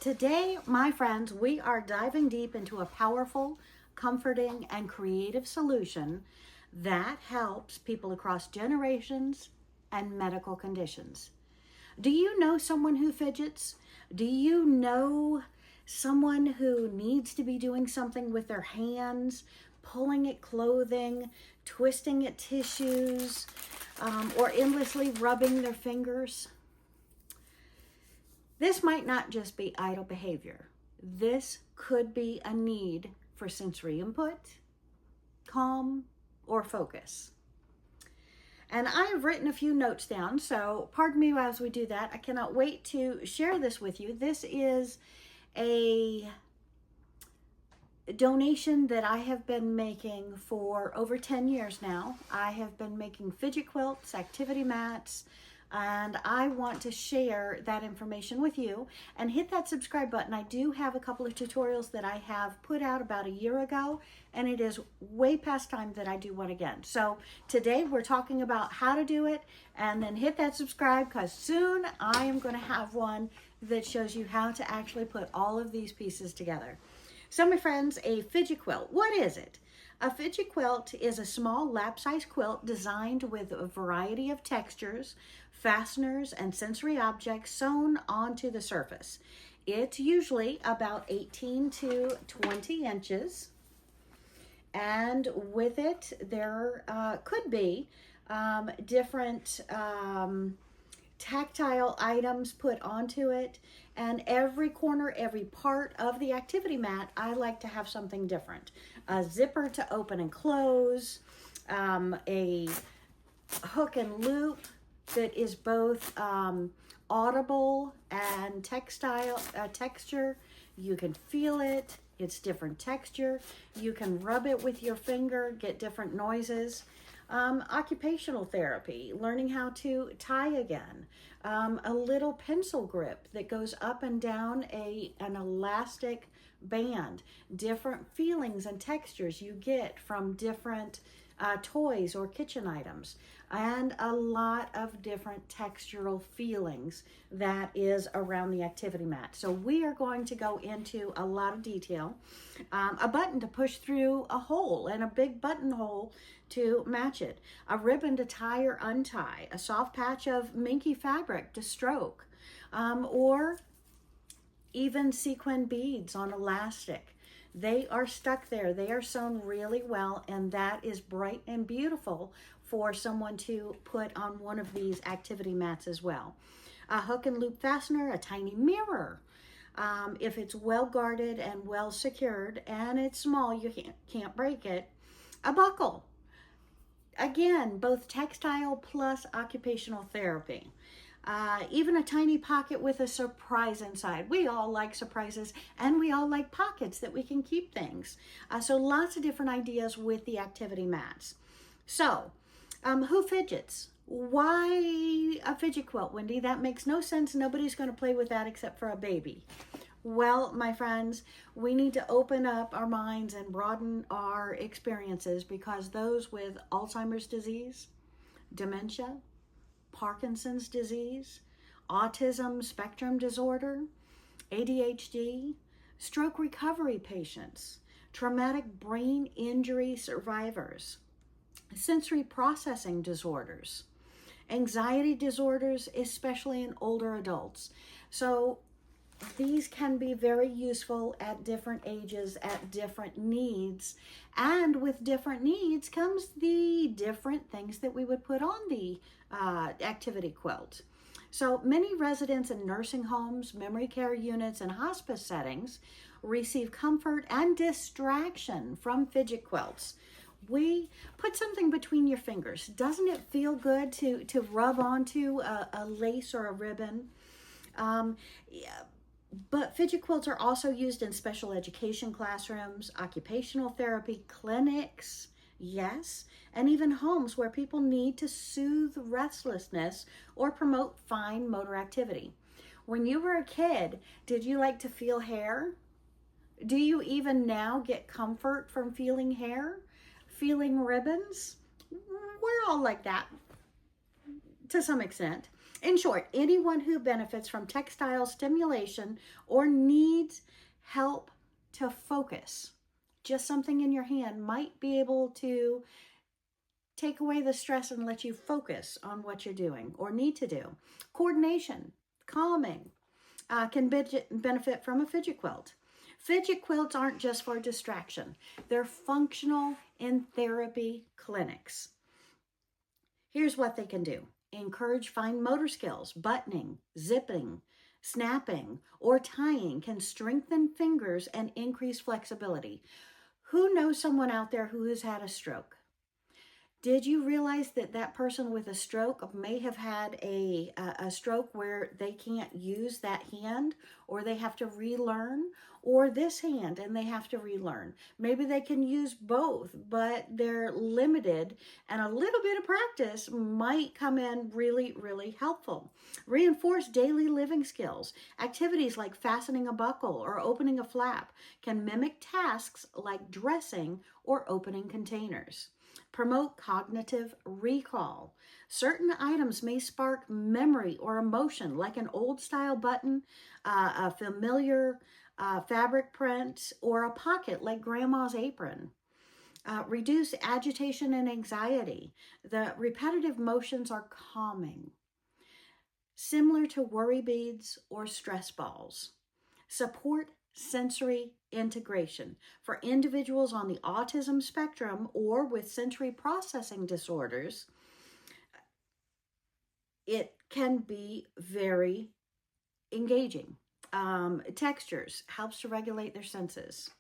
Today, my friends, we are diving deep into a powerful, comforting, and creative solution that helps people across generations and medical conditions. Do you know someone who fidgets? Do you know someone who needs to be doing something with their hands, pulling at clothing, twisting at tissues, or endlessly rubbing their fingers? This might not just be idle behavior. This could be a need for sensory input, calm, or focus. And I have written a few notes down, so pardon me as we do that. I cannot wait to share this with you. This is a donation that I have been making for over 10 years now. I have been making fidget quilts, activity mats, and I want to share that information with you. And hit that subscribe button. I do have a couple of tutorials that I have put out about a year ago, and it is way past time that I do one again. So today we're talking about how to do it, and then hit that subscribe because soon I am going to have one that shows you how to actually put all of these pieces together. So my friends, a fidget quilt, what is it? A fidget quilt is a small lap-size quilt designed with a variety of textures, fasteners, and sensory objects sewn onto the surface. It's usually about 18 to 20 inches, and with it there could be different tactile items put onto it, and every corner, every part of the activity mat, I like to have something different. A zipper to open and close, a hook and loop that is both audible and texture. You can feel it. It's different texture. You can rub it with your finger, get different noises. Occupational therapy, learning how to tie again, a little pencil grip that goes up and down an elastic band, different feelings and textures you get from different toys or kitchen items, and a lot of different textural feelings that is around the activity mat. So we are going to go into a lot of detail. A button to push through a hole and a big buttonhole to match it, a ribbon to tie or untie, a soft patch of minky fabric to stroke, or even sequin beads on elastic. They are stuck there. They are sewn really well, and that is bright and beautiful for someone to put on one of these activity mats as well. A hook and loop fastener, a tiny mirror. If it's well guarded and well secured, and it's small, you can't break it. A buckle. Again, both textile plus occupational therapy. Even a tiny pocket with a surprise inside. We all like surprises, and we all like pockets that we can keep things. So lots of different ideas with the activity mats. So, who fidgets? Why a fidget quilt, Wendy? That makes no sense. Nobody's going to play with that except for a baby. Well, my friends, we need to open up our minds and broaden our experiences, because those with Alzheimer's disease, dementia, Parkinson's disease, autism spectrum disorder, ADHD, stroke recovery patients, traumatic brain injury survivors, sensory processing disorders, anxiety disorders, especially in older adults. So these can be very useful at different ages, at different needs, and with different needs comes the different things that we would put on the activity quilt. So many residents in nursing homes, memory care units, and hospice settings receive comfort and distraction from fidget quilts. We put something between your fingers. Doesn't it feel good to rub onto a lace or a ribbon? But fidget quilts are also used in special education classrooms, occupational therapy clinics, yes, and even homes where people need to soothe restlessness or promote fine motor activity. When you were a kid, did you like to feel hair? Do you even now get comfort from feeling hair? Feeling ribbons? We're all like that to some extent. In short, anyone who benefits from textile stimulation or needs help to focus, just something in your hand might be able to take away the stress and let you focus on what you're doing or need to do. Coordination, calming, can benefit from a fidget quilt. Fidget quilts aren't just for distraction. They're functional in therapy clinics. Here's what they can do. Encourage fine motor skills. Buttoning, zipping, snapping, or tying can strengthen fingers and increase flexibility. Who knows someone out there who has had a stroke? Did you realize that that person with a stroke may have had a stroke where they can't use that hand, or they have to relearn, or this hand and they have to relearn? Maybe they can use both, but they're limited, and a little bit of practice might come in really, really helpful. Reinforce daily living skills. Activities like fastening a buckle or opening a flap can mimic tasks like dressing or opening containers. Promote cognitive recall. Certain items may spark memory or emotion, like an old style button, a familiar fabric print, or a pocket like grandma's apron. Reduce agitation and anxiety. The repetitive motions are calming, similar to worry beads or stress balls. Support sensory integration. For individuals on the autism spectrum or with sensory processing disorders, it can be very engaging. Textures helps to regulate their senses.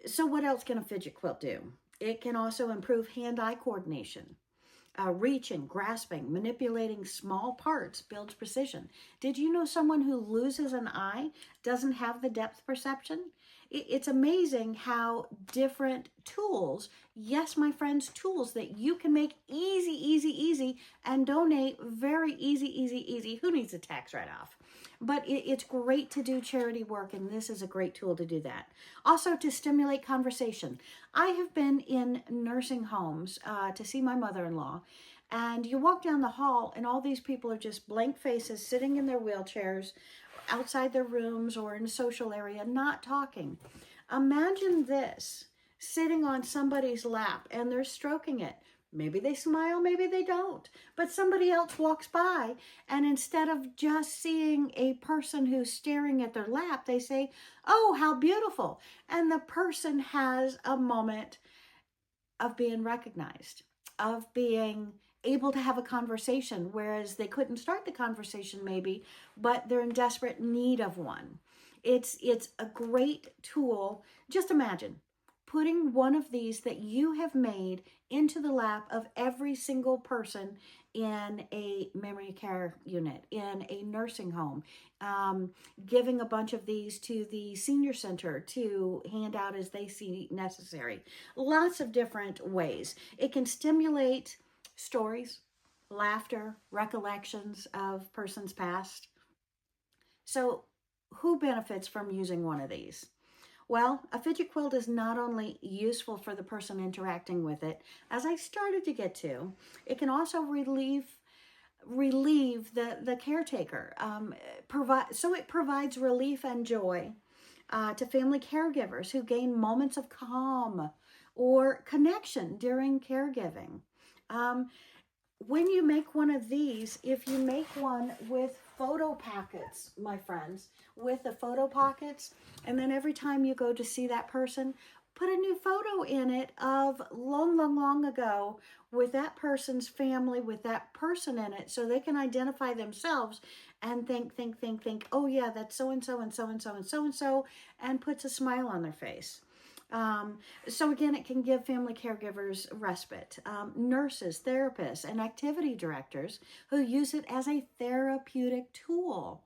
So what else can a fidget quilt do? It can also improve hand-eye coordination. Reaching, grasping, manipulating small parts builds precision. Did you know someone who loses an eye doesn't have the depth perception? It's amazing how different tools, yes, my friends, tools that you can make easy, and donate very easy. Who needs a tax write-off? But it's great to do charity work, and this is a great tool to do that. Also, to stimulate conversation. I have been in nursing homes to see my mother-in-law, and you walk down the hall, and all these people are just blank faces sitting in their wheelchairs outside their rooms or in a social area, not talking. Imagine this, sitting on somebody's lap, and they're stroking it. Maybe they smile, maybe they don't. But somebody else walks by, and instead of just seeing a person who's staring at their lap, they say, "Oh, how beautiful." And the person has a moment of being recognized, of being able to have a conversation, whereas they couldn't start the conversation maybe, but they're in desperate need of one. It's a great tool. Just imagine putting one of these that you have made into the lap of every single person in a memory care unit, in a nursing home, giving a bunch of these to the senior center to hand out as they see necessary. Lots of different ways. It can stimulate stories, laughter, recollections of persons past. So who benefits from using one of these? Well, a fidget quilt is not only useful for the person interacting with it, as I started to get to, it can also relieve the caretaker. So it provides relief and joy to family caregivers who gain moments of calm or connection during caregiving. When you make one of these, if you make one with photo pockets, my friends, with the photo pockets, and then every time you go to see that person, put a new photo in it of long ago with that person's family, with that person in it, so they can identify themselves and think, oh yeah, that's so-and-so and so-and-so and so-and-so, and puts a smile on their face. So again, it can give family caregivers respite. Nurses, therapists, and activity directors who use it as a therapeutic tool.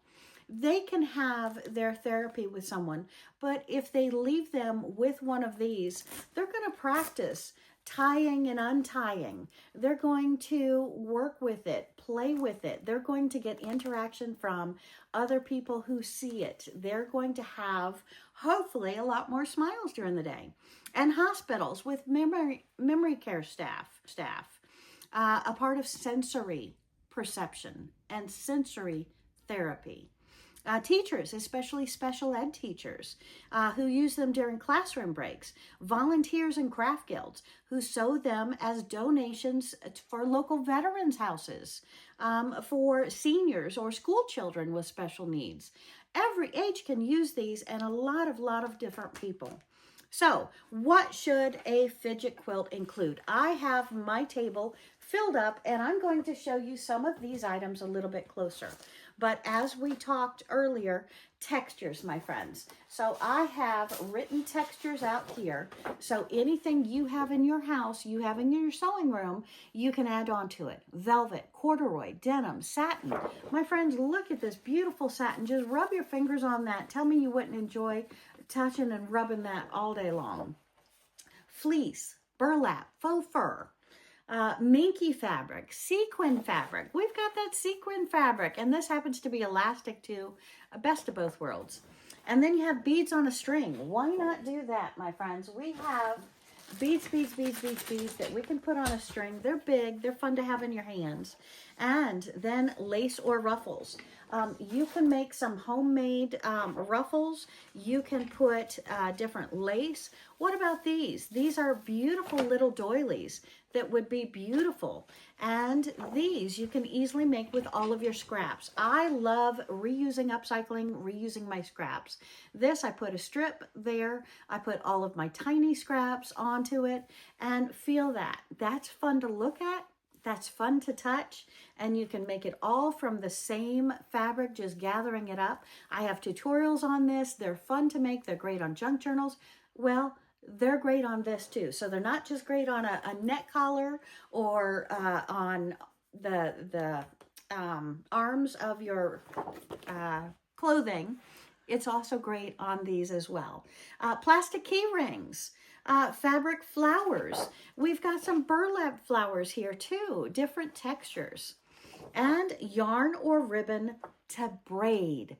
They can have their therapy with someone, but if they leave them with one of these, they're going to practice tying and untying. They're going to work with it, play with it. They're going to get interaction from other people who see it. They're going to have, hopefully, a lot more smiles during the day. And hospitals with memory care staff, a part of sensory perception and sensory therapy. Teachers, especially special ed teachers, who use them during classroom breaks. Volunteers in craft guilds who sew them as donations for local veterans houses, for seniors or school children with special needs. Every age can use these, and a lot of different people. So, what should a fidget quilt include? I have my table filled up, and I'm going to show you some of these items a little bit closer. But as we talked earlier, textures, my friends. So I have written textures out here. So anything you have in your house, you have in your sewing room, you can add on to it. Velvet, corduroy, denim, satin. My friends, look at this beautiful satin. Just rub your fingers on that. Tell me you wouldn't enjoy touching and rubbing that all day long. Fleece, burlap, faux fur. Minky fabric, sequin fabric. We've got that sequin fabric, and this happens to be elastic too. Best of both worlds. And then you have beads on a string. Why not do that, my friends? We have beads that we can put on a string. They're big. They're fun to have in your hands. And then lace or ruffles. You can make some homemade ruffles. You can put different lace. What about these? These are beautiful little doilies that would be beautiful. And these you can easily make with all of your scraps. I love reusing, upcycling, reusing my scraps. This, I put a strip there. I put all of my tiny scraps onto it, and feel that. That's fun to look at. That's fun to touch, and you can make it all from the same fabric, just gathering it up. I have tutorials on this. They're fun to make. They're great on junk journals. Well, they're great on this too. So they're not just great on a neck collar or on the arms of your clothing. It's also great on these as well. Plastic key rings. Fabric flowers. We've got some burlap flowers here too, different textures. And yarn or ribbon to braid.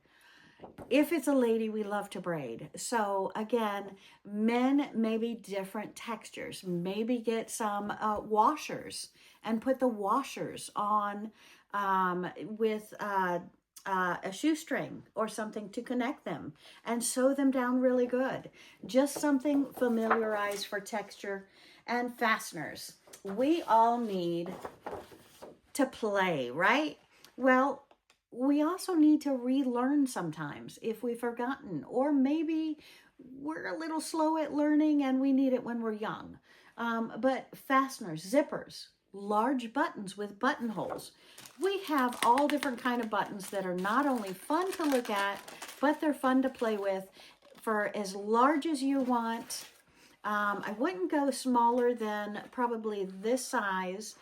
If it's a lady, we love to braid. So again, men, maybe different textures. Maybe get some washers and put the washers on with a shoestring or something to connect them and sew them down really good. Just something familiarized for texture. And fasteners. We all need to play, right? Well, we also need to relearn sometimes if we've forgotten, or maybe we're a little slow at learning and we need it when we're young. But fasteners, zippers, large buttons with buttonholes. We have all different kind of buttons that are not only fun to look at, but they're fun to play with for as large as you want. I wouldn't go smaller than probably this size,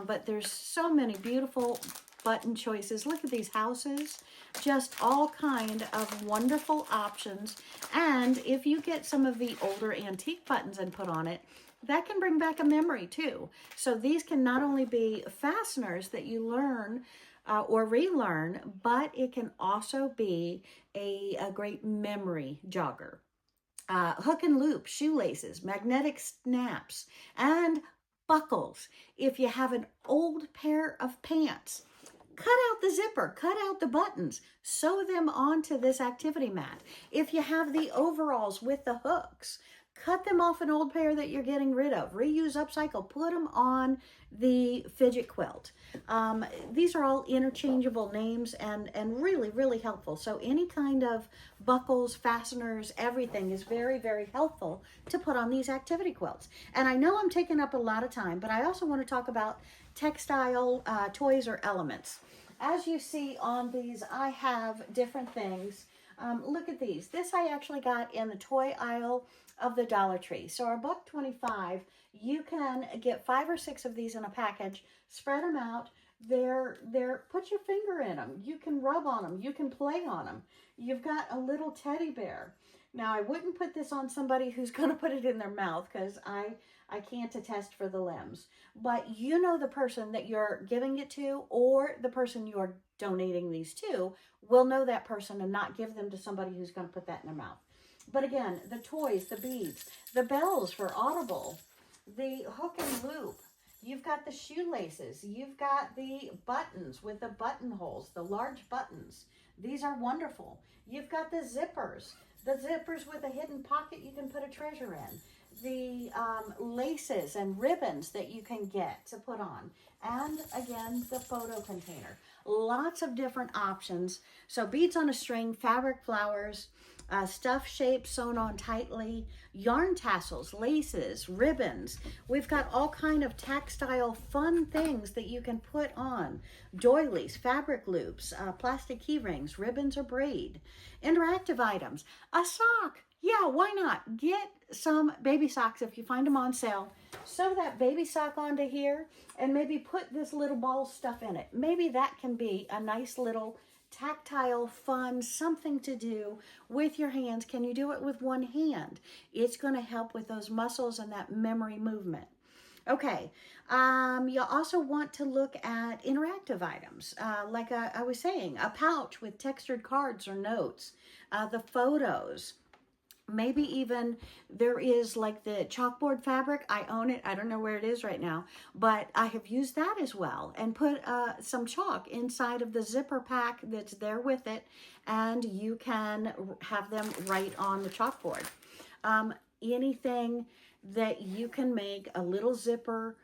but there's so many beautiful button choices. Look at these houses, just all kind of wonderful options. And if you get some of the older antique buttons and put on it, that can bring back a memory too. So these can not only be fasteners that you learn or relearn, but it can also be a great memory jogger. Hook and loop, shoelaces, magnetic snaps, and buckles. If you have an old pair of pants, cut out the zipper, cut out the buttons, sew them onto this activity mat. If you have the overalls with the hooks, cut them off an old pair that you're getting rid of. Reuse, upcycle, put them on the fidget quilt. These are all interchangeable names and really, really helpful. So any kind of buckles, fasteners, everything is very, very helpful to put on these activity quilts. And I know I'm taking up a lot of time, but I also want to talk about textile toys or elements. As you see on these, I have different things. Look at these. This I actually got in the toy aisle of the Dollar Tree. So our $1.25, you can get 5 or 6 of these in a package, spread them out. Put your finger in them. You can rub on them. You can play on them. You've got a little teddy bear. Now I wouldn't put this on somebody who's going to put it in their mouth because I can't attest for the limbs. But you know the person that you're giving it to or the person you're donating these to will know that person and not give them to somebody who's going to put that in their mouth. But again, the toys, the beads, the bells for Audible, the hook and loop, You've got the shoelaces. You've got the buttons with the buttonholes, the large buttons. These are wonderful. You've got the zippers with a hidden pocket you can put a treasure in. The laces and ribbons that you can get to put on. And again, the photo container. Lots of different options. So beads on a string, fabric flowers, stuff shapes sewn on tightly, yarn tassels, laces, ribbons. We've got all kind of textile fun things that you can put on. Doilies, fabric loops, plastic key rings, ribbons or braid. Interactive items, a sock. Yeah, why not? Get some baby socks if you find them on sale. Sew that baby sock onto here and maybe put this little ball stuff in it. Maybe that can be a nice little tactile, fun, something to do with your hands. Can you do it with one hand? It's going to help with those muscles and that memory movement. Okay, you also want to look at interactive items, like I was saying, a pouch with textured cards or notes, the photos. Maybe even there is like the chalkboard fabric. I own it. I don't know where it is right now, but I have used that as well and put some chalk inside of the zipper pack that's there with it, and you can have them right on the chalkboard. Anything that you can make a little zipper,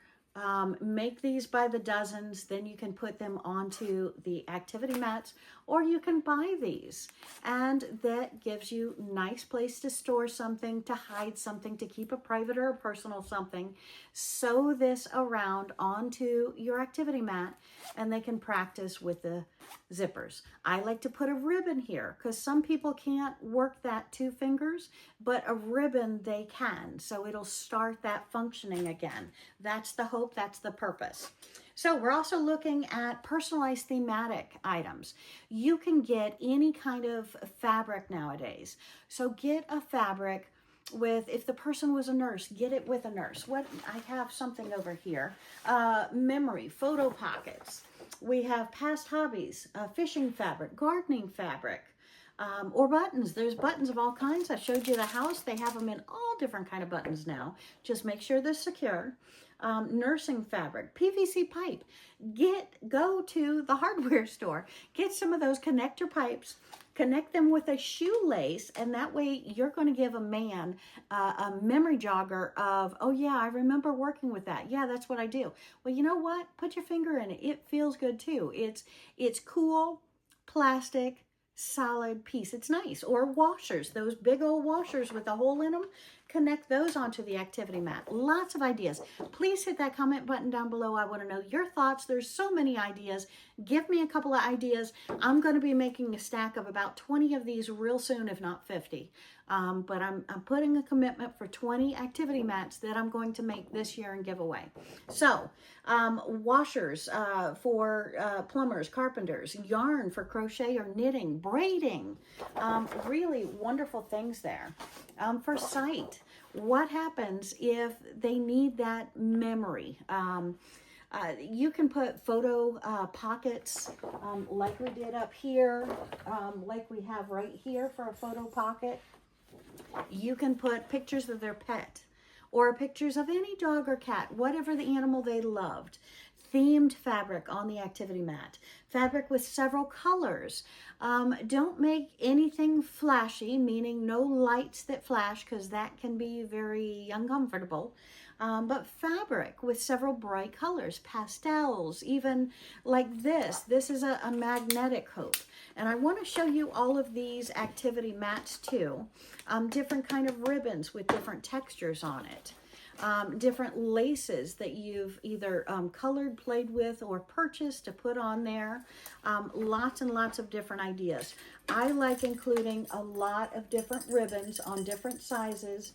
make these by the dozens, then you can put them onto the activity mats, or you can buy these, and that gives you a nice place to store something, to hide something, to keep a private or a personal something. Sew this around onto your activity mat, and they can practice with the zippers. I like to put a ribbon here because some people can't work that 2 fingers, but a ribbon they can, so it'll start that functioning again. That's the hope, that's the purpose. So we're also looking at personalized thematic items. You can get any kind of fabric nowadays. So get a fabric with, if the person was a nurse, get it with a nurse. What I have something over here, memory, photo pockets. We have past hobbies, fishing fabric, gardening fabric, or buttons. There's buttons of all kinds. I showed you the house. They have them in all different kind of buttons now. Just make sure they're secure. Nursing fabric, PVC pipe. Go to the hardware store. Get some of those connector pipes. Connect them with a shoelace, and that way you're going to give a man a memory jogger of, oh yeah, I remember working with that. Yeah, that's what I do. Well, you know what? Put your finger in it. It feels good too. It's cool, plastic, solid piece. It's nice. Or washers, those big old washers with a hole in them. Connect those onto the activity mat. Lots of ideas. Please hit that comment button down below. I want to know your thoughts. There's so many ideas. Give me a couple of ideas. I'm going to be making a stack of about 20 of these real soon, if not 50. But I'm putting a commitment for 20 activity mats that I'm going to make this year and give away. So, washers for plumbers, carpenters, yarn for crochet or knitting, braiding, really wonderful things there. For sight, what happens if they need that memory? You can put photo pockets like we did up here, like we have right here for a photo pocket. You can put pictures of their pet or pictures of any dog or cat, whatever the animal they loved. Themed fabric on the activity mat. Fabric with several colors. Don't make anything flashy, meaning no lights that flash, because that can be very uncomfortable. But fabric with several bright colors, pastels, even like this. This is a magnetic hoop. And I want to show you all of these activity mats too. Different kind of ribbons with different textures on it. Different laces that you've either colored, played with, or purchased to put on there. Lots and lots of different ideas. I like including a lot of different ribbons on different sides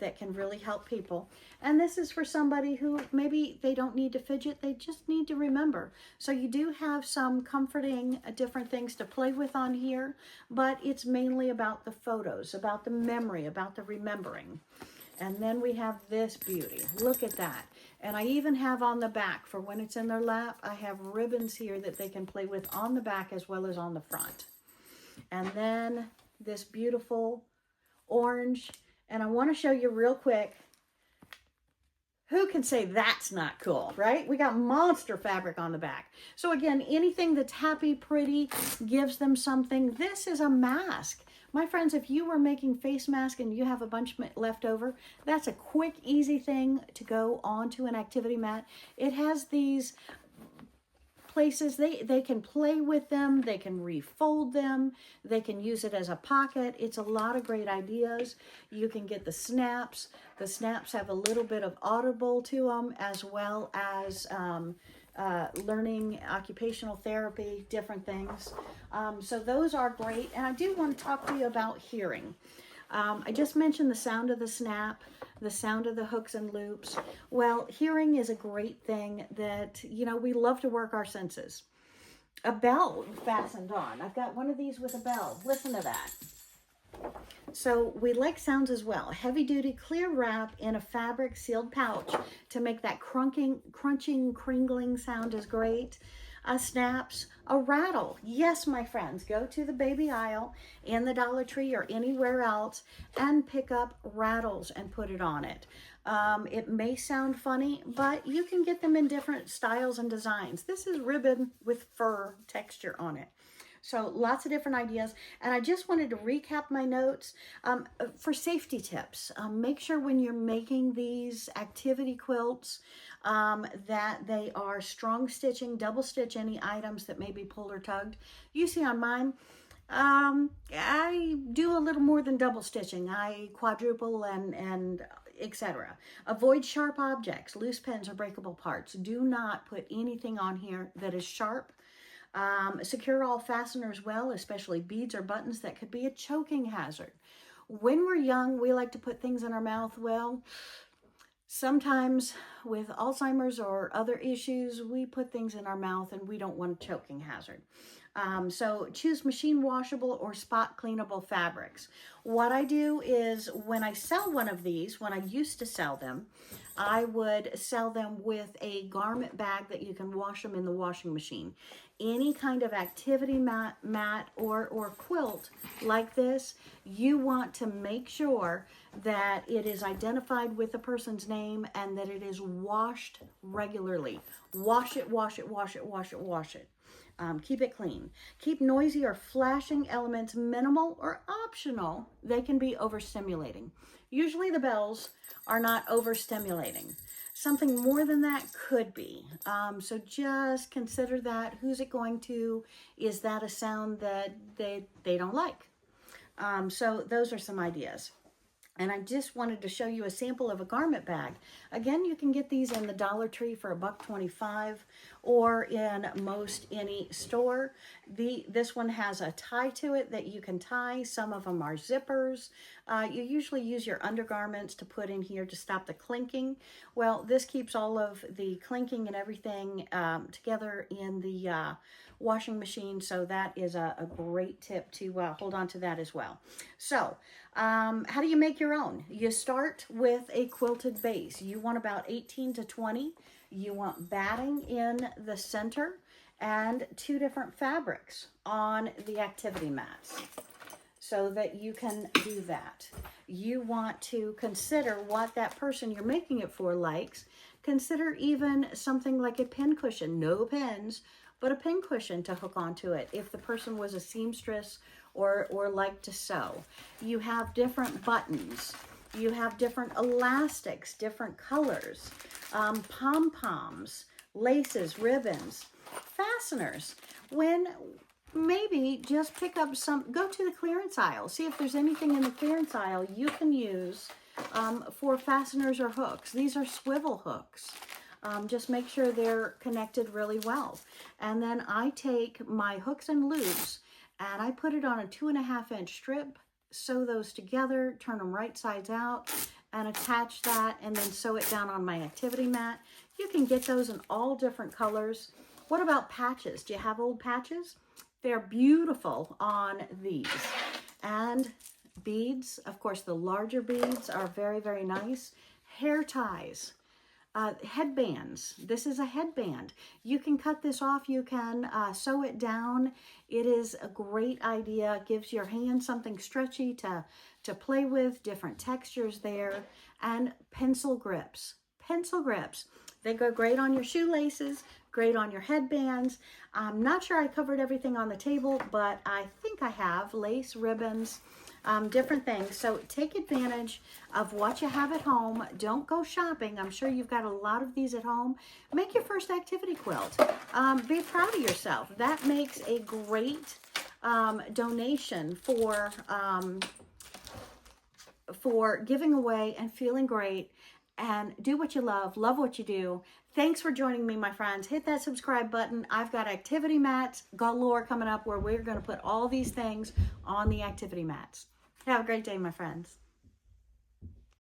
that can really help people. And this is for somebody who maybe they don't need to fidget, they just need to remember. So you do have some comforting different things to play with on here, but it's mainly about the photos, about the memory, about the remembering. And then we have this beauty. Look at that. And I even have on the back, for when it's in their lap, I have ribbons here that they can play with on the back as well as on the front. And then this beautiful orange. And I want to show you real quick Who can say that's not cool, right? We got monster fabric on the back. So again, anything that's happy, pretty, gives them something. This is a mask. My friends, if you were making face mask and you have a bunch left over, that's a quick, easy thing to go onto an activity mat. It has these places they can play with them, they can refold them, they can use it as a pocket. It's a lot of great ideas. You can get the snaps. The snaps have a little bit of audible to them, as well as learning occupational therapy, different things. So those are great. And I do want to talk to you about hearing. I just mentioned the sound of the snap, the sound of the hooks and loops. Well, hearing is a great thing that, you know, we love to work our senses. A bell fastened on. I've got one of these with a bell. Listen to that. So we like sounds as well. Heavy duty clear wrap in a fabric sealed pouch to make that crunching, crinkling sound is great. Snaps, a rattle. Yes, my friends, go to the baby aisle in the Dollar Tree or anywhere else and pick up rattles and put it on it. It may sound funny, but you can get them in different styles and designs. This is ribbon with fur texture on it. So lots of different ideas. And I just wanted to recap my notes for safety tips. Make sure when you're making these activity quilts that they are strong stitching, double stitch any items that may be pulled or tugged. You see on mine, I do a little more than double stitching. I quadruple and etc. Avoid sharp objects, loose pens or breakable parts. Do not put anything on here that is sharp. Secure all fasteners well, especially beads or buttons that could be a choking hazard. When we're young, we like to put things in our mouth. Well, sometimes with Alzheimer's or other issues, we put things in our mouth and we don't want a choking hazard. So choose machine washable or spot cleanable fabrics. What I do is when I sell one of these, when I used to sell them, I would sell them with a garment bag that you can wash them in the washing machine. Any kind of activity mat or quilt like this, you want to make sure that it is identified with the person's name and that it is washed regularly. Wash it, wash it, wash it, wash it, wash it. Keep it clean. Keep noisy or flashing elements minimal or optional. They can be overstimulating. Usually the bells are not overstimulating. Something more than that could be. So just consider that. Who's it going to? Is that a sound that they don't like? So those are some ideas. And I just wanted to show you a sample of a garment bag. Again, you can get these in the Dollar Tree for $1.25 or in most any store. This one has a tie to it that you can tie. Some of them are zippers. You usually use your undergarments to put in here to stop the clinking. Well, this keeps all of the clinking and everything together in the washing machine. So that is a great tip to hold on to that as well. So how do you make your own? You start with a quilted base. You want about 18 to 20. You want batting in the center and 2 different fabrics on the activity mats so that you can do that. You want to consider what that person you're making it for likes. Consider even something like a pin cushion. No pins, but a pin cushion to hook onto it if the person was a seamstress or like to sew. You have different buttons. You have different elastics, different colors, pom-poms, laces, ribbons, fasteners. When maybe just pick up go to the clearance aisle. See if there's anything in the clearance aisle you can use for fasteners or hooks. These are swivel hooks. Just make sure they're connected really well. And then I take my hooks and loops and I put it on a 2.5-inch strip, sew those together, turn them right sides out, and attach that, and then sew it down on my activity mat. You can get those in all different colors. What about patches? Do you have old patches? They're beautiful on these. And beads, of course, the larger beads are very, very nice. Hair ties. Headbands. This is a headband. You can cut this off. You can sew it down. It is a great idea. It gives your hand something stretchy to play with, different textures there. And pencil grips. pencil grips. They go great on your shoelaces, great on your headbands. I'm not sure I covered everything on the table, but I think I have. Lace, ribbons, different things. So take advantage of what you have at home. Don't go shopping. I'm sure you've got a lot of these at home. Make your first activity quilt. Be proud of yourself. That makes a great donation for giving away and feeling great. And do what you love what you do. Thanks for joining me, my friends. Hit that subscribe button. I've got activity mats galore coming up where we're going to put all these things on the activity mats. Have a great day, my friends.